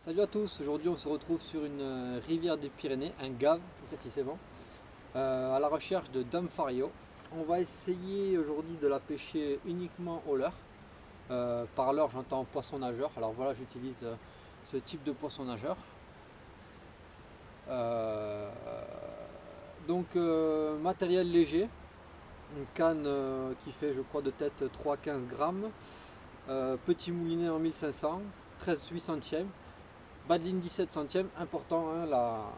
Salut à tous, aujourd'hui on se retrouve sur une rivière des Pyrénées, un gave plus précisément, à la recherche de Dame Fario. On va essayer aujourd'hui de la pêcher uniquement au leurre. Par leurre j'entends poisson nageur, alors voilà j'utilise ce type de poisson nageur. Euh, Matériel léger, une canne qui fait je crois de tête 3,15 grammes, petit moulinet en 1500, 13 8 centièmes. Bas de ligne 17 centièmes, important, hein, la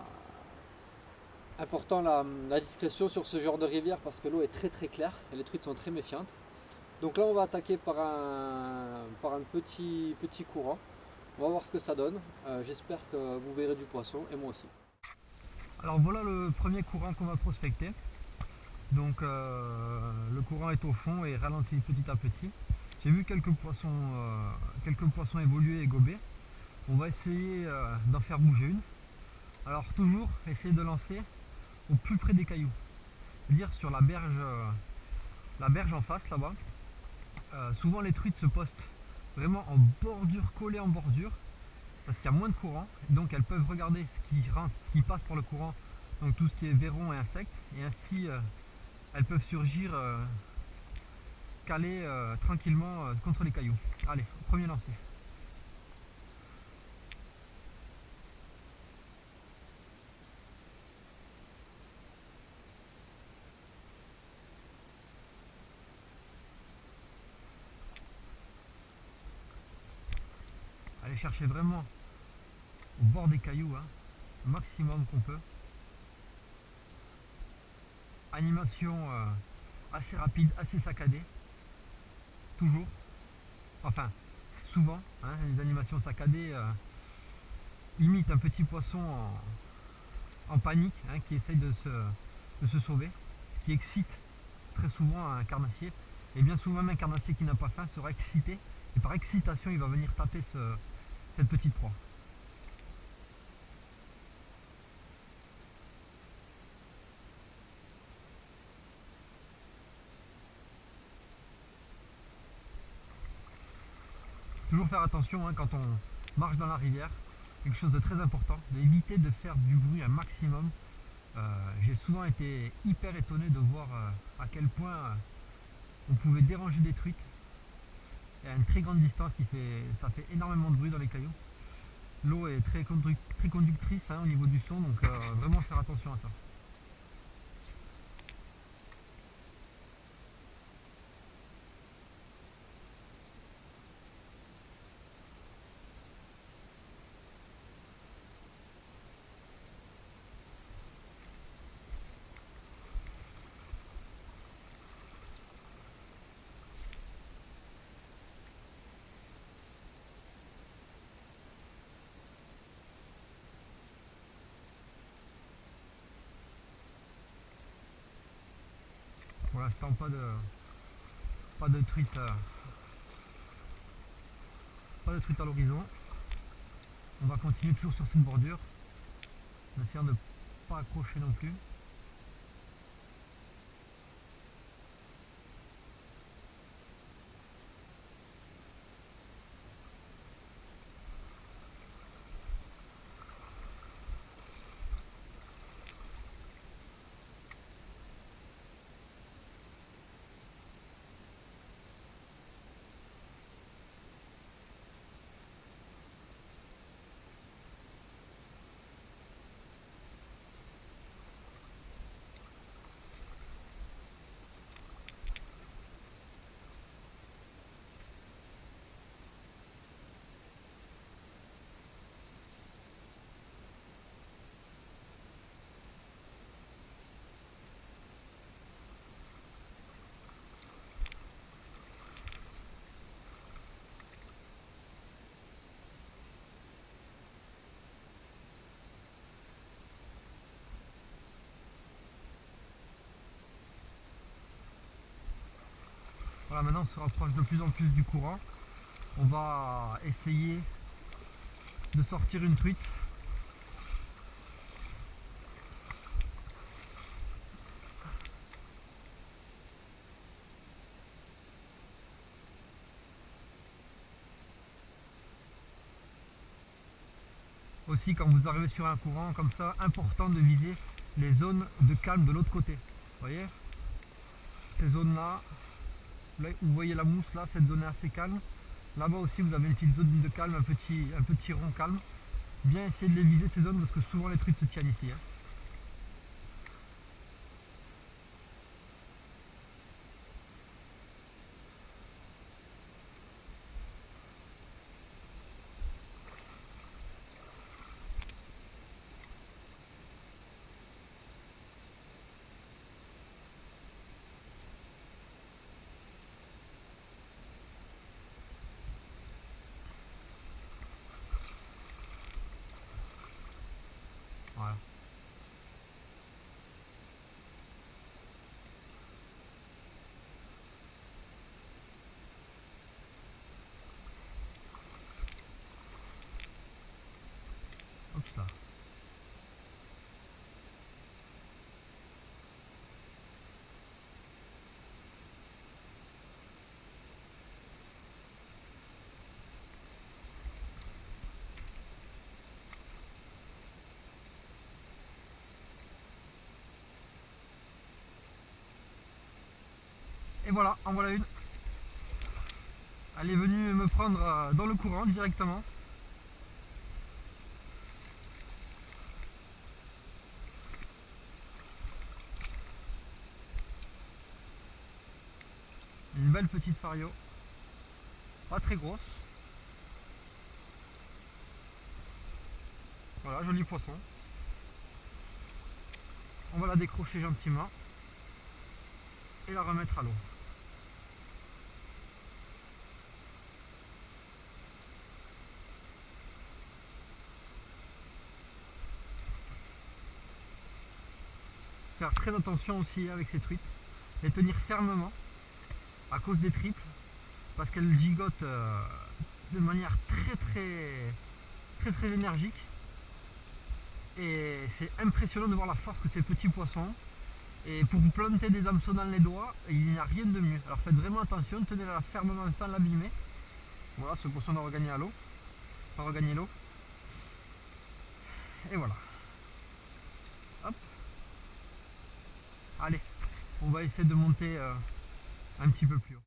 discrétion sur ce genre de rivière parce que l'eau est très très claire et les truites sont très méfiantes. Donc là on va attaquer par un petit courant. On va voir ce que ça donne. J'espère que vous verrez du poisson et moi aussi. Alors voilà le premier courant qu'on va prospecter. Donc le courant est au fond et ralentit petit à petit. J'ai vu quelques poissons évoluer et gober. On va essayer d'en faire bouger une. Alors toujours essayer de lancer au plus près des cailloux. C'est-à-dire sur la berge en face là-bas. Souvent les truites se postent vraiment en bordure, collées en bordure, parce qu'il y a moins de courant, donc elles peuvent regarder ce qui rentre, ce qui passe par le courant, donc tout ce qui est verrons et insectes, et ainsi elles peuvent surgir calées tranquillement contre les cailloux. Allez, premier lancer. Allez chercher vraiment au bord des cailloux, hein, le maximum qu'on peut. Animation assez rapide, assez saccadée, toujours, enfin souvent, hein, les animations saccadées imitent un petit poisson en panique, hein, qui essaye de se sauver, ce qui excite très souvent un carnassier. Et bien souvent même un carnassier qui n'a pas faim sera excité, et par excitation il va venir taper cette petite proie. Toujours faire attention, hein, quand on marche dans la rivière, quelque chose de très important, d'éviter de faire du bruit un maximum. J'ai souvent été hyper étonné de voir à quel point on pouvait déranger des truites. Et à une très grande distance, ça fait énormément de bruit dans les cailloux. L'eau est très conductrice, hein, au niveau du son, donc vraiment faire attention à ça. Pour l'instant, pas de truite, pas de truite à l'horizon. On va continuer toujours sur cette bordure, en essayant de ne pas accrocher non plus. Voilà, maintenant on se rapproche de plus en plus du courant. On va essayer de sortir une truite. aussi quand vous arrivez sur un courant comme ça, important de viser les zones de calme de l'autre côté. Vous voyez, ces zones là, vous voyez la mousse là, cette zone est assez calme. Là-bas aussi vous avez une petite zone de calme, un petit rond calme. Bien essayer de les viser ces zones parce que souvent les truites se tiennent ici. Hein. Voilà. Hop là. Et voilà, en voilà une. Elle est venue me prendre dans le courant directement. Une belle petite fario. Pas très grosse. Voilà, joli poisson. On va la décrocher gentiment et la remettre à l'eau. Faire très attention aussi avec ces truites, les tenir fermement à cause des triples, parce qu'elles gigotent de manière très énergique, et c'est impressionnant de voir la force que ces petits poissons ont. Et pour vous planter des hameçons dans les doigts, il n'y a rien de mieux. Alors faites vraiment attention, tenez-la fermement sans l'abîmer. Voilà, ce poisson va regagner à l'eau, va regagner l'eau, et voilà. Hop. Allez, on va essayer de monter un petit peu plus haut.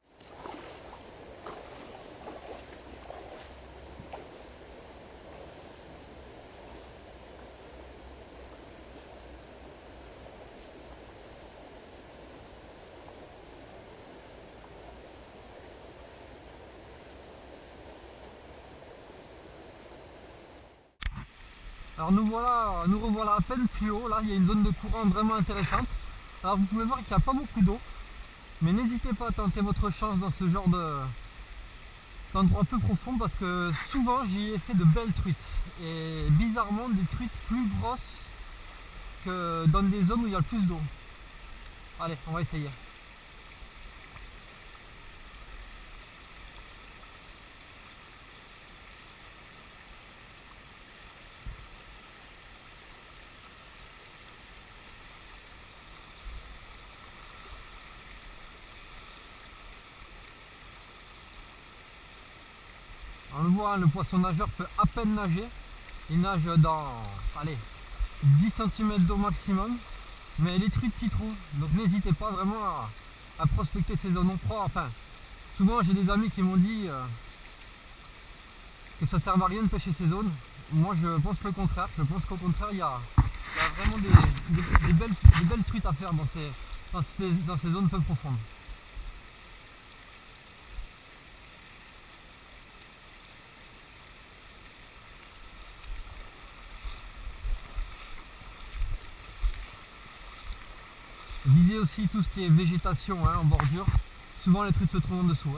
Alors nous revoilà à peine plus haut. Là il y a une zone de courant vraiment intéressante. Alors vous pouvez voir qu'il n'y a pas beaucoup d'eau, mais n'hésitez pas à tenter votre chance dans ce genre d'endroit peu profond, parce que souvent j'y ai fait de belles truites, et bizarrement des truites plus grosses que dans des zones où il y a le plus d'eau. Allez, on va essayer. On le voit, le poisson nageur peut à peine nager. Il nage dans, allez, 10 cm d'eau maximum. Mais les truites s'y trouvent. Donc n'hésitez pas vraiment à prospecter ces zones. On croit, enfin, souvent j'ai des amis qui m'ont dit que ça ne sert à rien de pêcher ces zones. Moi je pense le contraire. Je pense qu'au contraire il y a vraiment des belles truites à faire dans ces zones peu profondes. Visez aussi tout ce qui est végétation en bordure. Souvent les truites se trouvent en dessous.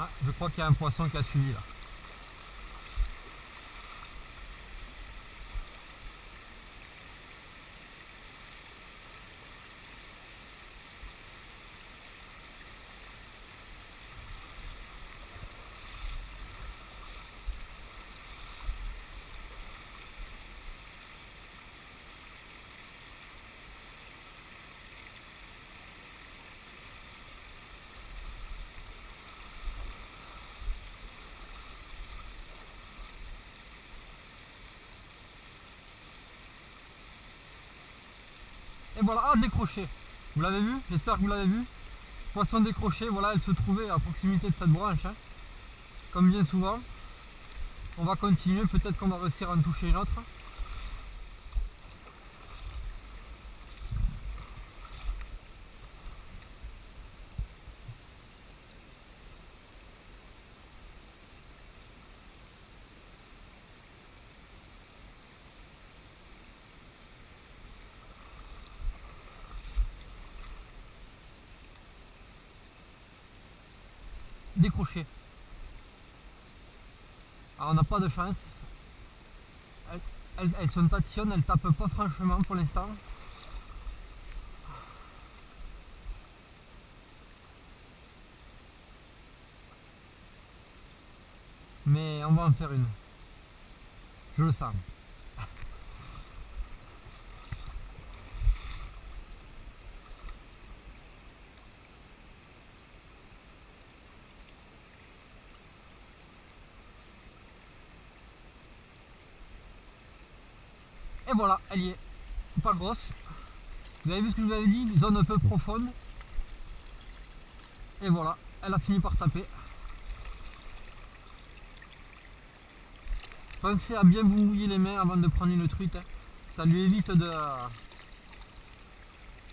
Ah, je crois qu'il y a un poisson qui a suivi là. voilà, ah, décroché. Vous l'avez vu? J'espère que vous l'avez vu. Poisson décroché, voilà, elle se trouvait à proximité de cette branche, hein, comme bien souvent. On va continuer, peut-être qu'on va réussir à en toucher une autre. Décroché. Alors on n'a pas de chance. Elles sont tatillonnes, elles tapent pas franchement pour l'instant. Mais on va en faire une. Je le sens. Et voilà, elle y est. Pas grosse. Vous avez vu ce que je vous avais dit, zone un peu profonde. Et voilà, elle a fini par taper. Pensez à bien vous mouiller les mains avant de prendre une truite. Hein. Ça lui évite de.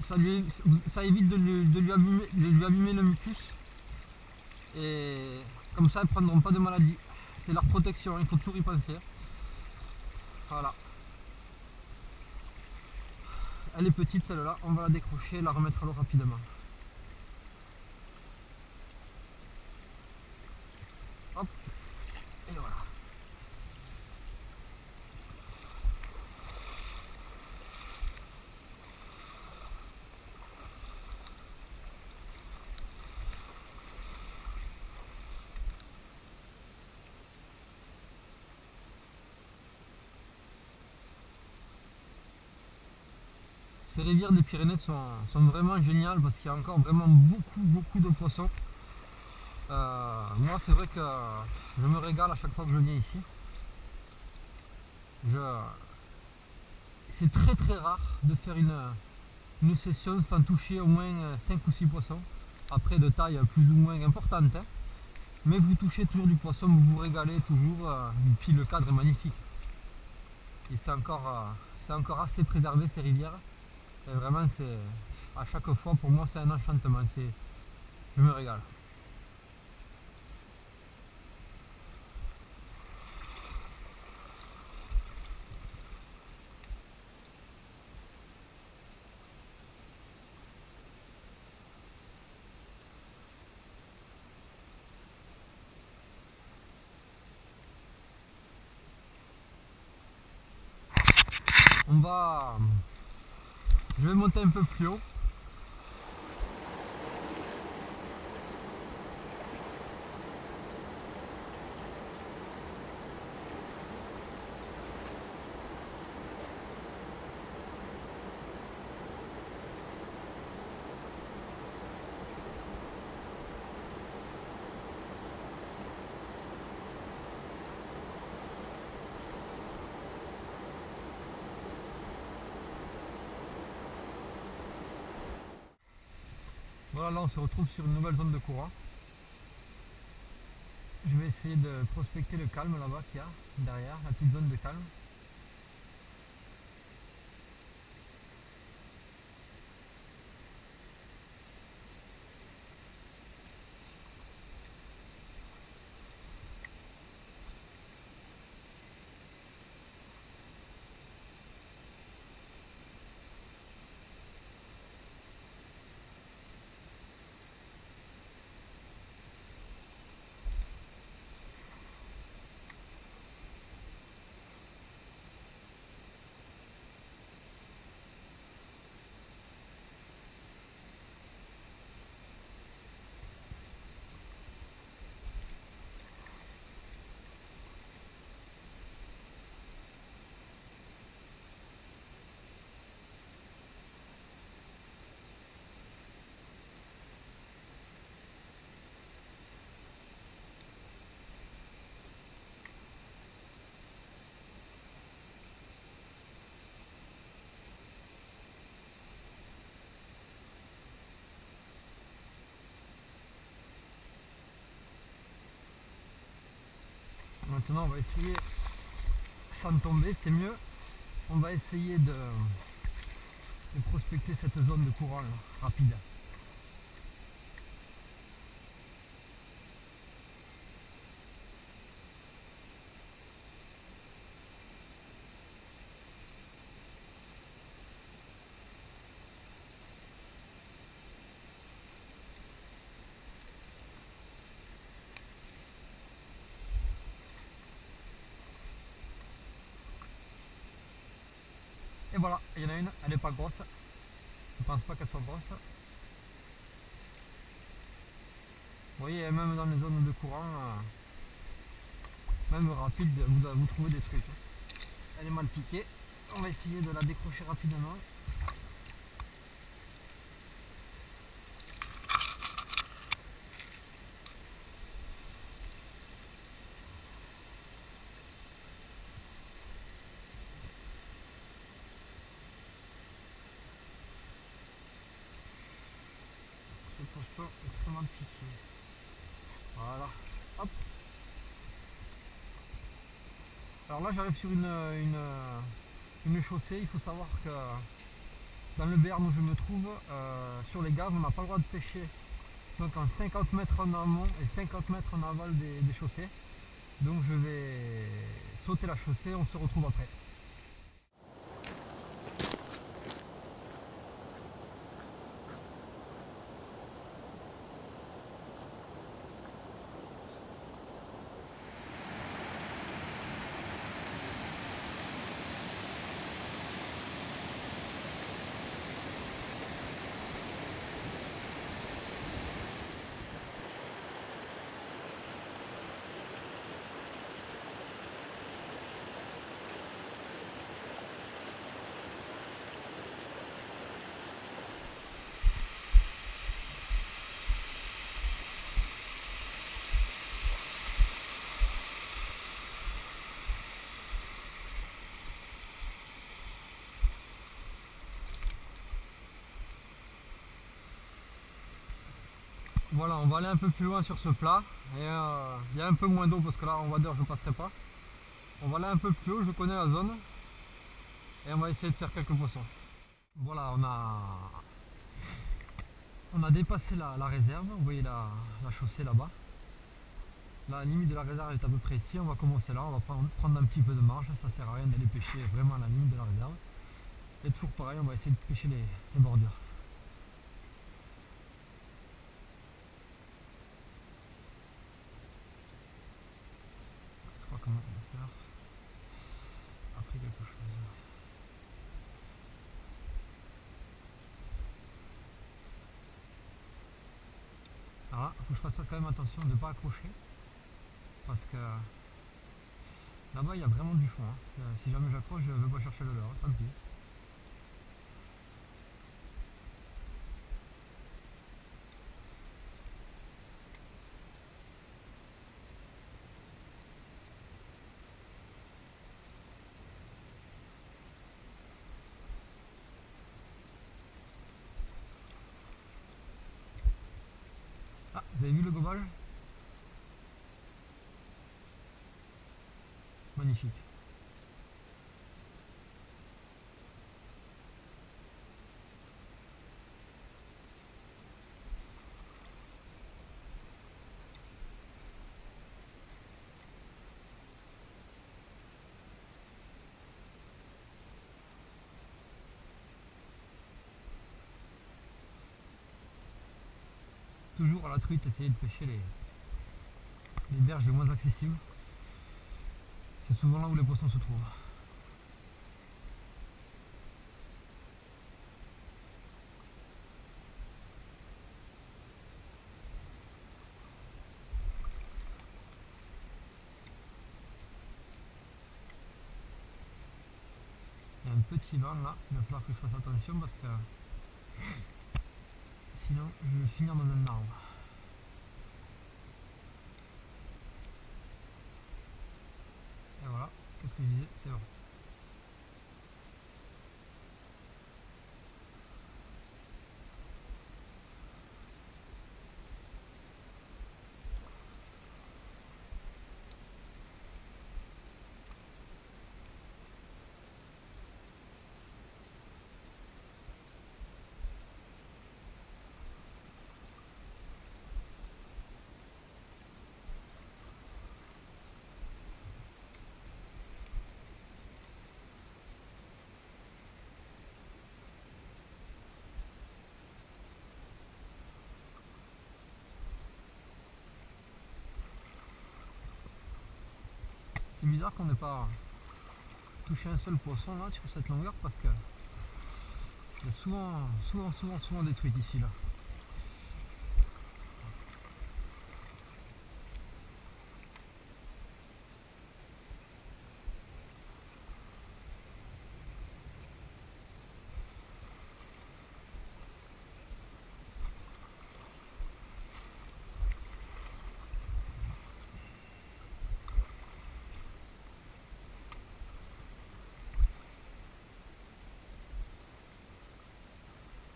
Ça évite de lui abîmer le mucus. Et comme ça, elles ne prendront pas de maladie. C'est leur protection, il faut toujours y penser. Voilà. Elle est petite celle-là, on va la décrocher et la remettre à l'eau rapidement. Hop, et voilà. Ces rivières des Pyrénées sont vraiment géniales parce qu'il y a encore vraiment beaucoup de poissons. Moi c'est vrai que je me régale à chaque fois que je viens ici. C'est très rare de faire une session sans toucher au moins 5 ou 6 poissons. Après de taille plus ou moins importante. Hein. Mais vous touchez toujours du poisson, vous vous régalez toujours. Et puis le cadre est magnifique. Et c'est encore assez préservé ces rivières. Et vraiment c'est à chaque fois pour moi c'est un enchantement. Je me régale. Je vais monter un peu plus haut. Voilà, là on se retrouve sur une nouvelle zone de courant. Je vais essayer de prospecter le calme là-bas qu'il y a derrière, la petite zone de calme. Maintenant on va essayer, sans tomber, c'est mieux, on va essayer de prospecter cette zone de courant là, rapide. Et voilà, il y en a une, elle n'est pas grosse. Je pense pas qu'elle soit grosse. Vous voyez, même dans les zones de courant, même rapide, vous trouvez des trucs. Elle est mal piquée. On va essayer de la décrocher rapidement. Ce poisson est extrêmement piqué. Voilà. Hop. Alors là j'arrive sur une chaussée. Il faut savoir que dans le Béarn où je me trouve, sur les gaves, on n'a pas le droit de pêcher donc en 50 mètres en amont et 50 mètres en aval des chaussées. Donc je vais sauter la chaussée, on se retrouve après. Voilà, on va aller un peu plus loin sur ce plat et il y a un peu moins d'eau parce que là on va dire je ne passerai pas. On va aller un peu plus haut, je connais la zone et on va essayer de faire quelques poissons. Voilà, on a dépassé la réserve, vous voyez la chaussée là-bas. La limite de la réserve est à peu près ici, on va commencer là, on va prendre un petit peu de marge, ça sert à rien d'aller pêcher vraiment à la limite de la réserve. Et toujours pareil, on va essayer de pêcher les bordures. Je crois comment on va faire. Après quelque chose. Alors là, il faut que je fasse quand même attention de ne pas accrocher. Parce que là-bas il y a vraiment du fond. Hein. Si jamais j'accroche, je ne vais pas chercher le leurre, tant pis. Ah, vous avez vu le gobage? Magnifique. Toujours à la truite, essayer de pêcher les berges les moins accessibles. C'est souvent là où les poissons se trouvent. Il y a un petit vent là, il va falloir que je fasse attention parce que sinon je vais finir dans un arbre. Et voilà, qu'est-ce que je disais, c'est bon. C'est bizarre qu'on n'ait pas touché un seul poisson là sur cette longueur parce que il y a souvent des truites ici là.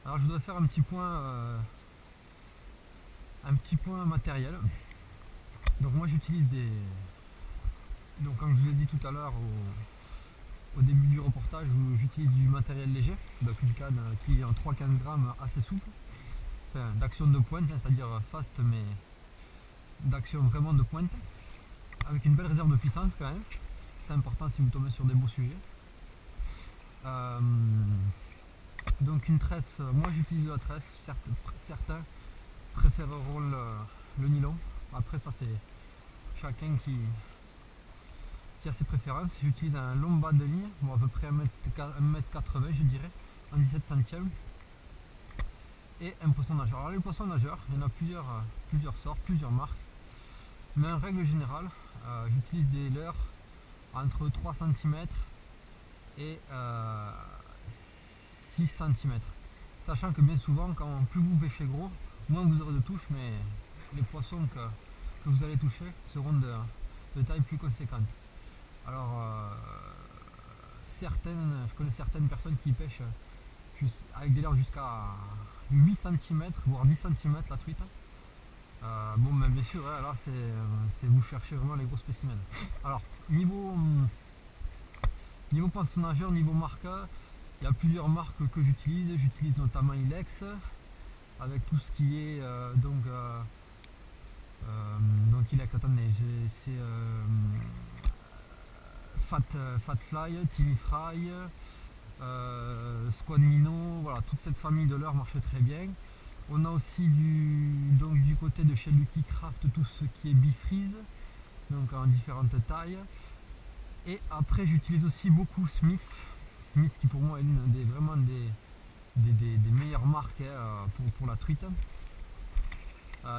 Alors je voudrais faire un petit point matériel. Donc moi j'utilise donc comme je vous l'ai dit tout à l'heure au début du reportage, j'utilise du matériel léger, donc une canne qui est en 3-15 grammes assez souple, enfin, d'action de pointe, hein, c'est-à-dire fast mais d'action vraiment de pointe, avec une belle réserve de puissance quand même, c'est important si vous tombez sur des beaux sujets. Donc une tresse, moi j'utilise la tresse, certains préféreront le nylon, après ça c'est chacun qui a ses préférences. J'utilise un long bas de ligne, bon, à peu près 1m80 je dirais, en 17 centièmes, et un poisson nageur. Alors les poissons nageurs, il y en a plusieurs sortes, plusieurs marques, mais en règle générale j'utilise des leurres entre 3 cm et 6 cm, sachant que bien souvent quand plus vous pêchez gros, moins vous aurez de touches, mais les poissons que vous allez toucher seront de taille plus conséquente. Alors je connais certaines personnes qui pêchent avec des leurres jusqu'à 8 cm voire 10 cm la truite. Bon mais bien sûr là c'est vous cherchez vraiment les gros spécimens. Alors niveau poisson nageur, niveau marque, il y a plusieurs marques que j'utilise notamment Ilex avec tout ce qui est donc Ilex, attendez, c'est Fatfly, TV Fry, Squad Minnow, voilà, toute cette famille de leurres marche très bien. On a aussi du côté de chez Lucky Craft tout ce qui est Bifreeze, donc en différentes tailles. Et après j'utilise aussi beaucoup Smith qui pour moi est vraiment des meilleures marques pour la truite.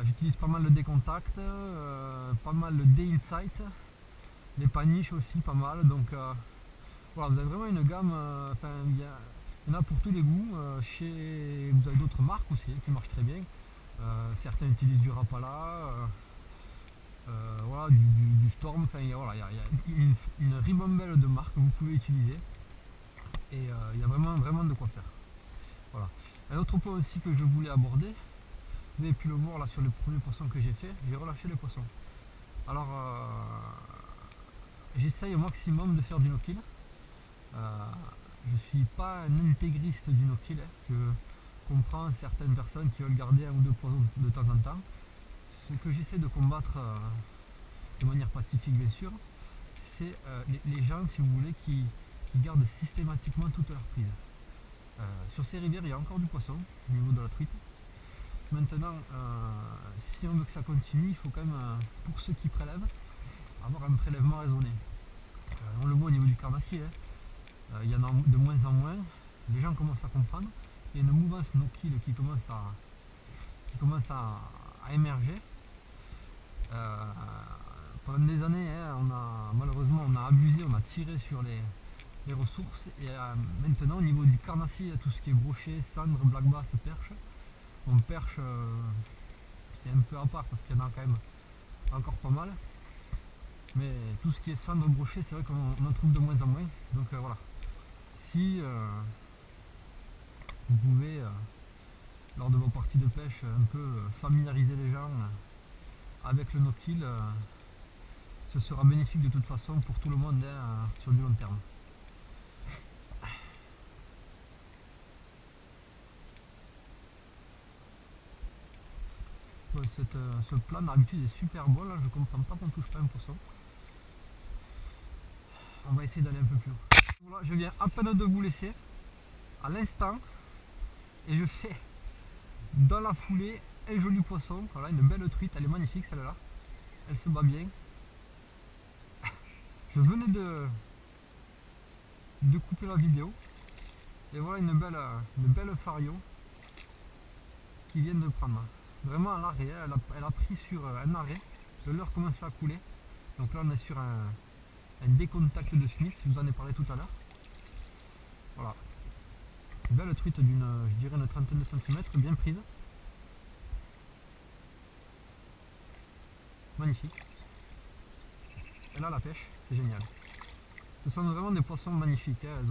J'utilise pas mal le D-Contact, pas mal le D-Insight, les paniches aussi pas mal, donc voilà, vous avez vraiment une gamme, il y en a pour tous les goûts. Vous avez d'autres marques aussi qui marchent très bien, certains utilisent du Rapala, voilà, du Storm, enfin voilà, il y a une ribambelle de marques que vous pouvez utiliser et il y a vraiment de quoi faire. Voilà. Un autre point aussi que je voulais aborder, vous avez pu le voir là sur les premiers poissons que j'ai fait, j'ai relâché les poissons. Alors j'essaye au maximum de faire du no-kill. Je suis pas un intégriste du no-kill, je comprends certaines personnes qui veulent garder un ou deux poissons de temps en temps. Ce que j'essaie de combattre de manière pacifique bien sûr, c'est les gens, si vous voulez, qui gardent systématiquement toutes leurs prises. Sur ces rivières il y a encore du poisson au niveau de la truite. Maintenant si on veut que ça continue, il faut quand même, pour ceux qui prélèvent, avoir un prélèvement raisonné. On le voit au niveau du carnassier, il y en a de moins en moins, les gens commencent à comprendre, il y a une mouvance no-kill qui commence à émerger. Pendant des années, malheureusement on a abusé, on a tiré sur les ressources, et maintenant au niveau du carnassier, il y a tout ce qui est brochet, cendre, black bass, perche. On perche, c'est un peu à part parce qu'il y en a quand même encore pas mal, mais tout ce qui est cendre, brochet, c'est vrai qu'on en trouve de moins en moins, donc voilà. Si vous pouvez lors de vos parties de pêche un peu familiariser les gens avec le no-kill, ce sera bénéfique de toute façon pour tout le monde sur du long terme. Bon, ce plat d'habitude est super bon, là je comprends pas qu'on touche pas un poisson. On va essayer d'aller un peu plus haut. Voilà, je viens à peine de vous laisser à l'instant et je fais dans la foulée un joli poisson. Voilà, une belle truite, elle est magnifique celle-là, elle se bat bien. Je venais de couper la vidéo et voilà une belle fario qui vient de prendre. Vraiment à l'arrêt, elle a pris sur un arrêt, le leurre commençait à couler. Donc là on est sur un décontact de Smith, je vous en ai parlé tout à l'heure. Voilà. Belle truite d'une, je dirais, une trentaine de centimètres, bien prise. Magnifique. Et là la pêche, c'est génial. Ce sont vraiment des poissons magnifiques, hein.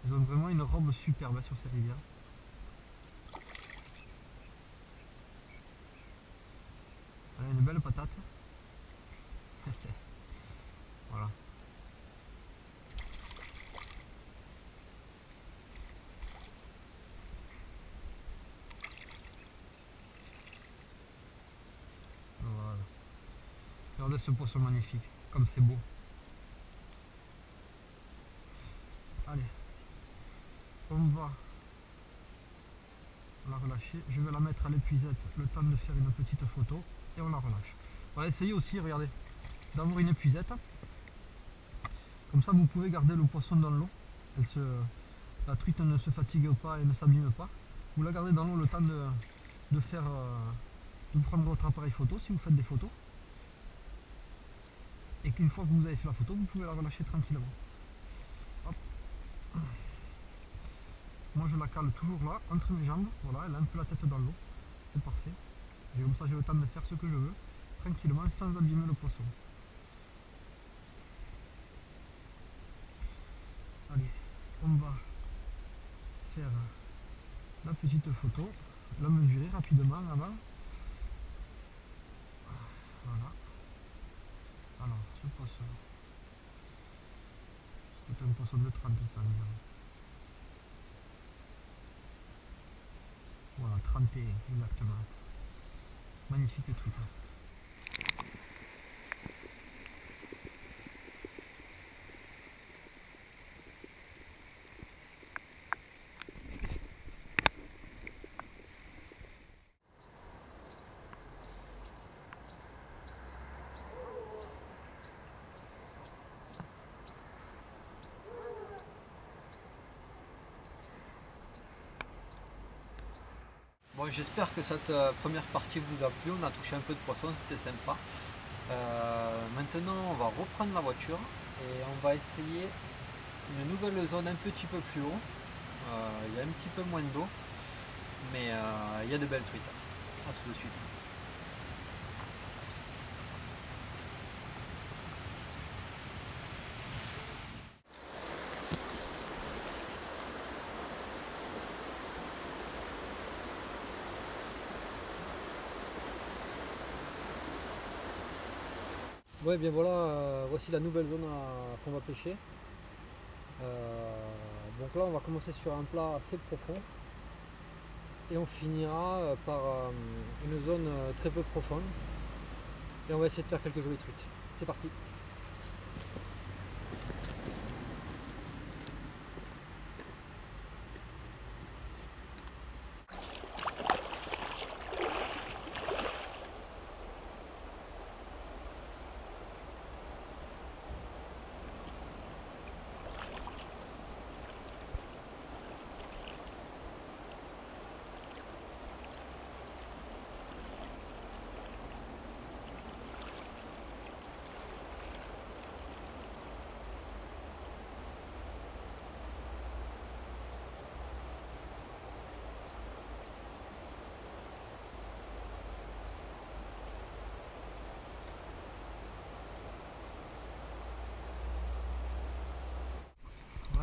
Elles ont vraiment une robe superbe sur ces rivières. Voilà, une belle patate. Voilà. Voilà. Regardez ce poisson magnifique, comme c'est beau. Allez, on va la relâcher. Je vais la mettre à l'épuisette le temps de faire une petite photo et on la relâche. On va essayer aussi, regardez, d'avoir une épuisette. Comme ça vous pouvez garder le poisson dans l'eau. La truite ne se fatigue pas et ne s'abîme pas. Vous la gardez dans l'eau le temps de faire, de prendre votre appareil photo si vous faites des photos. Et qu'une fois que vous avez fait la photo, vous pouvez la relâcher tranquillement. Hop. Moi je la cale toujours là, entre mes jambes. Voilà, elle a un peu la tête dans l'eau. C'est parfait. Et comme ça j'ai le temps de faire ce que je veux, tranquillement, sans abîmer le poisson. Allez, on va faire la petite photo, la mesurer rapidement là-bas. Voilà. Alors, ce poisson, c'est un poisson de 30 cm. Voilà, 31 exactement. Magnifique truc. Bon, j'espère que cette première partie vous a plu. On a touché un peu de poisson, c'était sympa. Maintenant, on va reprendre la voiture et on va essayer une nouvelle zone un petit peu plus haut. Il y a un petit peu moins d'eau, mais il y a de belles truites. A tout de suite. Ouais, bien voilà, voici la nouvelle zone qu'on va pêcher. Donc là, on va commencer sur un plat assez profond et on finira par une zone très peu profonde. Et on va essayer de faire quelques jolies truites. C'est parti.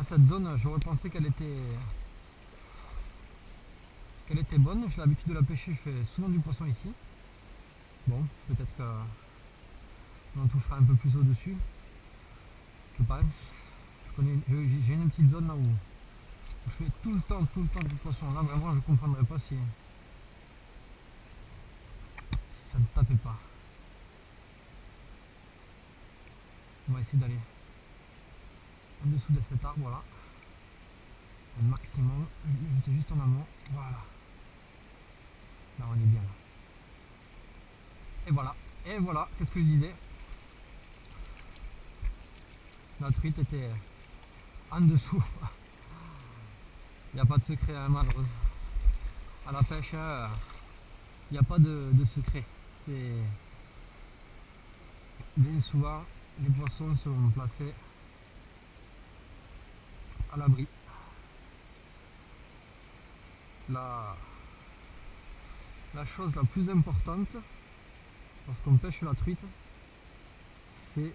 Cette zone, j'aurais pensé qu'elle était bonne. J'ai l'habitude de la pêcher, je fais souvent du poisson ici. Bon, peut-être qu'on en touchera un peu plus au-dessus. Je pense. J'ai une petite zone là où je fais tout le temps du poisson. Là vraiment je ne comprendrais pas si ça ne tapait pas. On va essayer d'aller en dessous de cet arbre là. Le maximum. J'étais juste en amont. Voilà. Là on est bien là. Et voilà. Et voilà, qu'est-ce que je disais? La truite était en dessous. Il n'y a pas de secret, hein, malheureusement. À la pêche, il n'y a pas de secret. C'est bien souvent, les poissons sont placés à l'abri. La chose la plus importante lorsqu'on pêche la truite, c'est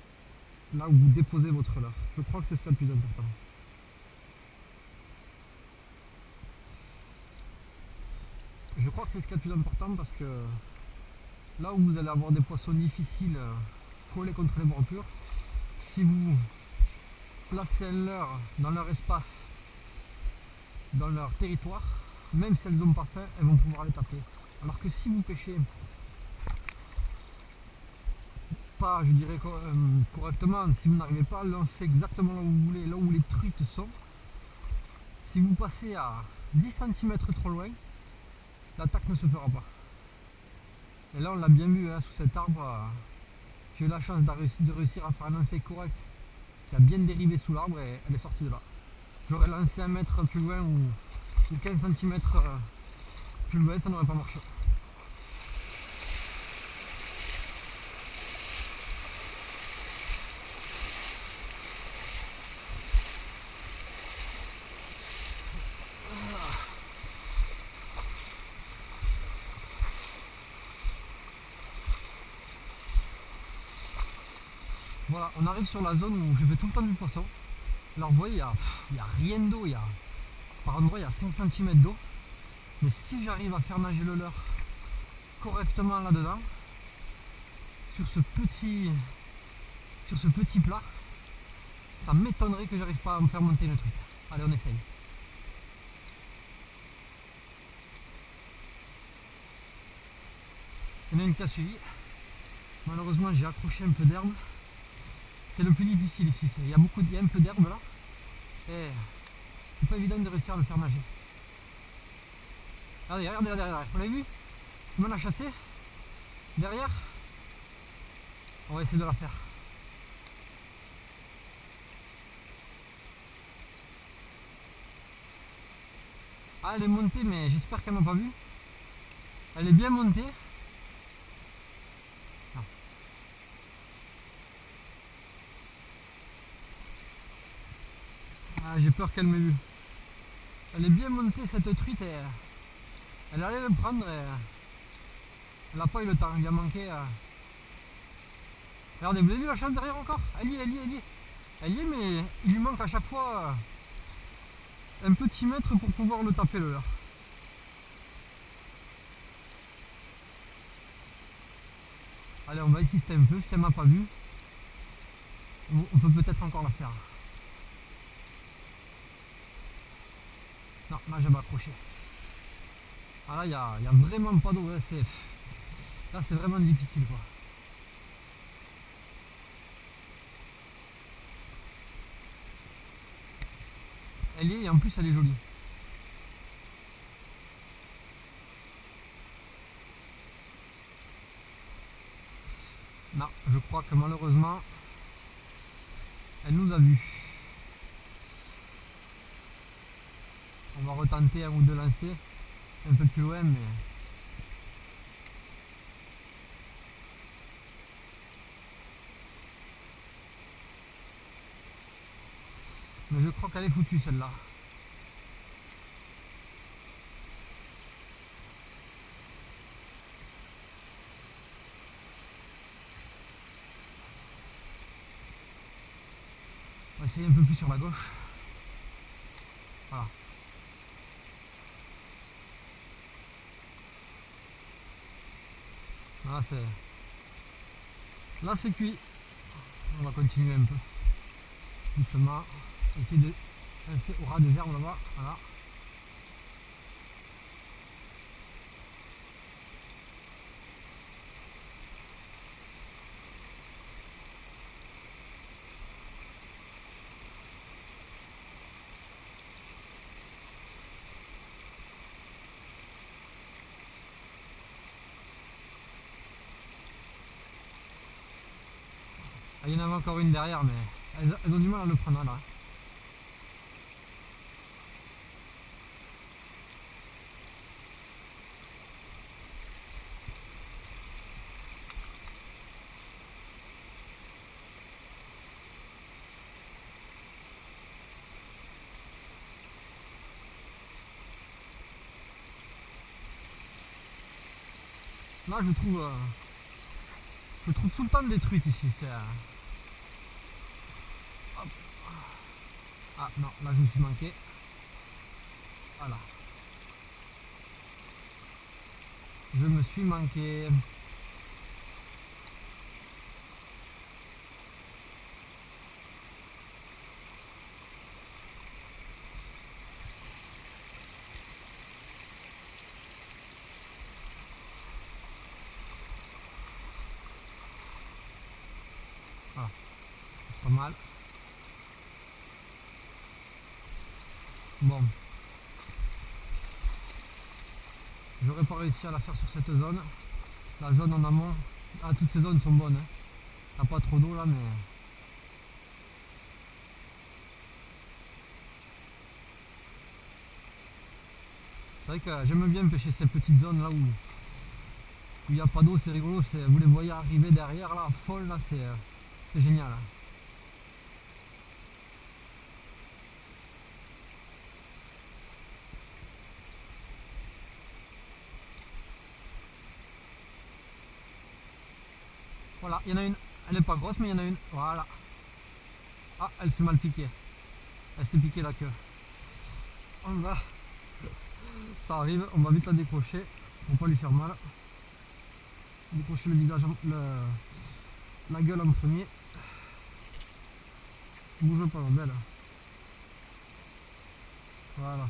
là où vous déposez votre leurre. Je crois que c'est ce qui est le plus important. Je crois que c'est ce qui est le plus important parce que là où vous allez avoir des poissons difficiles collés contre les bordures, si vous placez un leurre dans leur espace, dans leur territoire, même si elles n'ont pas faim, elles vont pouvoir les taper. Alors que si vous pêchez pas, je dirais, correctement, si vous n'arrivez pas à lancer exactement là où vous voulez, là où les truites sont, si vous passez à 10 cm trop loin, l'attaque ne se fera pas. Et là on l'a bien vu, hein, sous cet arbre, j'ai eu la chance de réussir à faire un lancer correct qui a bien dérivé sous l'arbre et elle est sortie de là. J'aurais lancé 1 mètre plus loin ou 15 cm plus loin, ça n'aurait pas marché. Voilà, on arrive sur la zone où je fais tout le temps du poisson. Alors vous voyez, il n'y a rien d'eau, par endroit il y a 5 cm d'eau. Mais si j'arrive à faire nager le leurre correctement là-dedans, sur ce petit plat, ça m'étonnerait que j'arrive pas à me faire monter une truite. Allez, on essaye. Il y en a une qui a suivi. Malheureusement, j'ai accroché un peu d'herbe. C'est le plus difficile ici. Il y a un peu d'herbe là. Et c'est pas évident de réussir à le faire nager. Regardez, derrière. Vous l'avez vu? Il m'en a chassé. Derrière. On va essayer de la faire. Ah, elle est montée, mais j'espère qu'elle m'a pas vu. Elle est bien montée. Ah, j'ai peur qu'elle m'ait vu. Elle est bien montée cette truite et elle allait le prendre et elle n'a pas eu le temps, il a manqué. Regardez, vous avez vu la chasse derrière encore? Elle y est. Elle y est, mais il lui manque à chaque fois un petit mètre pour pouvoir le taper le leurre. Allez, on va insister un peu, si elle m'a pas vu, on peut peut-être encore la faire. Non, là j'ai accroché. Ah là, il n'y a vraiment pas d'eau. Là, c'est vraiment difficile, quoi. Elle y est, et en plus, elle est jolie. Non, je crois que malheureusement, elle nous a vus. On va retenter un ou deux lancers un peu plus loin, mais je crois qu'elle est foutue celle-là. On va essayer un peu plus sur la gauche. Voilà. Là c'est cuit. On va continuer un peu. Doucement. Essayer de passer au ras des herbes là-bas. Voilà. Il y en avait encore une derrière, mais elles ont du mal à le prendre là. Là je trouve tout le temps des truites ici. Hop. Ah non, là je me suis manqué. Voilà. Je me suis manqué. Voilà. C'est pas mal. Bon. J'aurais pas réussi à la faire sur cette zone. La zone en amont. Ah, toutes ces zones sont bonnes. Hein. T'as pas trop d'eau là, mais... C'est vrai que j'aime bien pêcher ces petites zones là où il n'y a pas d'eau, c'est rigolo. Vous les voyez arriver derrière là, folle là, c'est génial. Hein. Voilà, il y en a une. Elle n'est pas grosse, mais il y en a une. Voilà. Ah, elle s'est mal piquée. Elle s'est piquée la queue. On va. Ça arrive, on va vite la décrocher. Pour pas lui faire mal. Décrocher le visage, la gueule en premier. Bouge pas, belle. Voilà.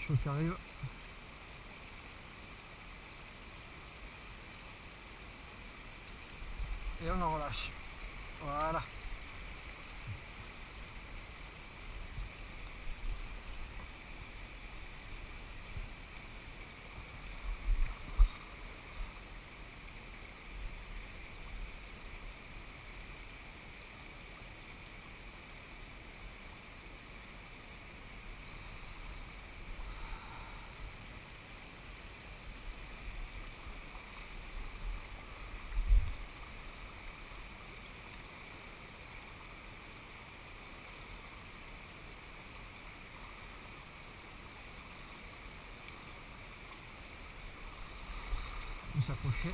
Chose qui arrive. Et on en relâche. Voilà. On s'approcher.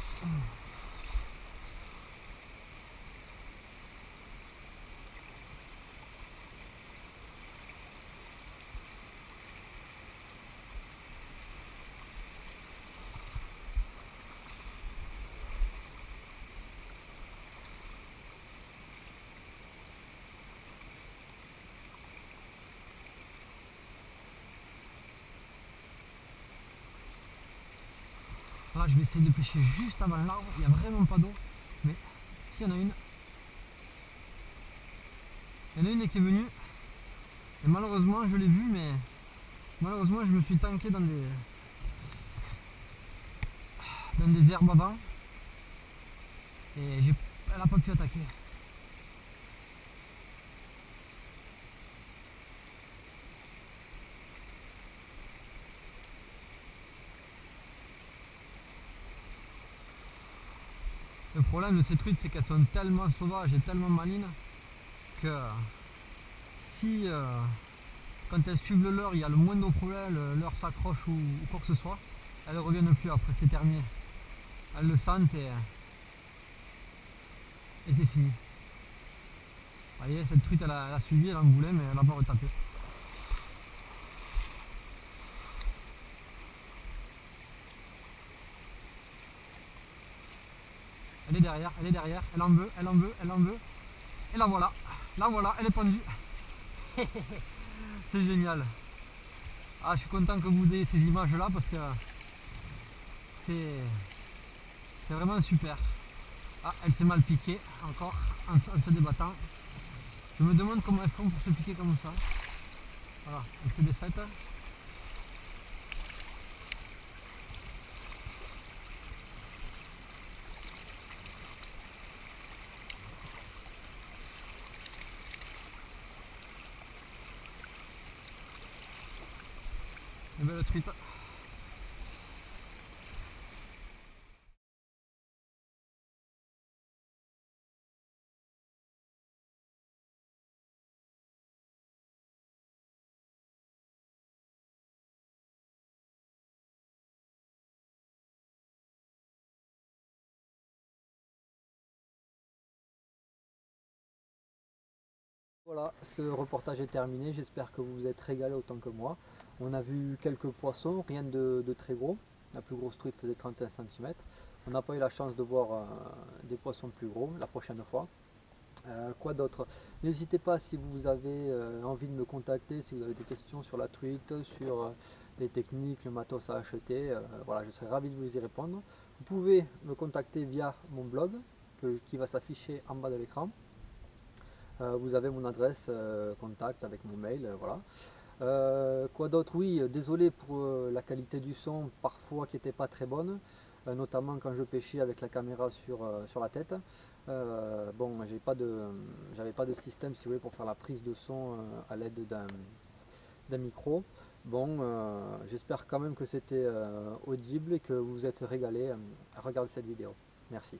Là, je vais essayer de pêcher juste avant l'arbre. Il n'y a vraiment pas d'eau. Mais s'il y en a une. Il y en a une qui est venue. Et malheureusement, je l'ai vue, mais malheureusement, je me suis tanké dans des herbes avant. Et elle n'a pas pu attaquer. Le problème de ces truites, c'est qu'elles sont tellement sauvages et tellement malines que si quand elles suivent le leurre, il y a le moindre problème, le leurre s'accroche ou quoi que ce soit, elles ne reviennent plus après, c'est terminé. Elles le sentent et c'est fini. Vous voyez, cette truite elle a suivi, elle en voulait, mais elle n'a pas retapé. Elle est derrière, elle en veut, elle en veut, elle en veut. Et la voilà, elle est pendue. C'est génial. Ah, je suis content que vous ayez ces images là parce que c'est vraiment super. Ah, elle s'est mal piquée encore en se débattant. Je me demande comment elles font pour se piquer comme ça. Voilà, elle s'est défaite. belle truite. Voilà, ce reportage est terminé, j'espère que vous vous êtes régalé autant que moi. On a vu quelques poissons, rien de très gros. La plus grosse truite faisait 31 cm. On n'a pas eu la chance de voir des poissons plus gros la prochaine fois. Quoi d'autre? N'hésitez pas si vous avez envie de me contacter, si vous avez des questions sur la truite, sur les techniques, le matos à acheter. Voilà, je serai ravi de vous y répondre. Vous pouvez me contacter via mon blog qui va s'afficher en bas de l'écran. Vous avez mon adresse contact avec mon mail, voilà. Quoi d'autre? Oui, désolé pour la qualité du son, parfois qui n'était pas très bonne, notamment quand je pêchais avec la caméra sur la tête. Bon, j'avais pas de système, si vous voulez, pour faire la prise de son à l'aide d'un micro. Bon, j'espère quand même que c'était audible et que vous vous êtes régalé à regarder cette vidéo. Merci.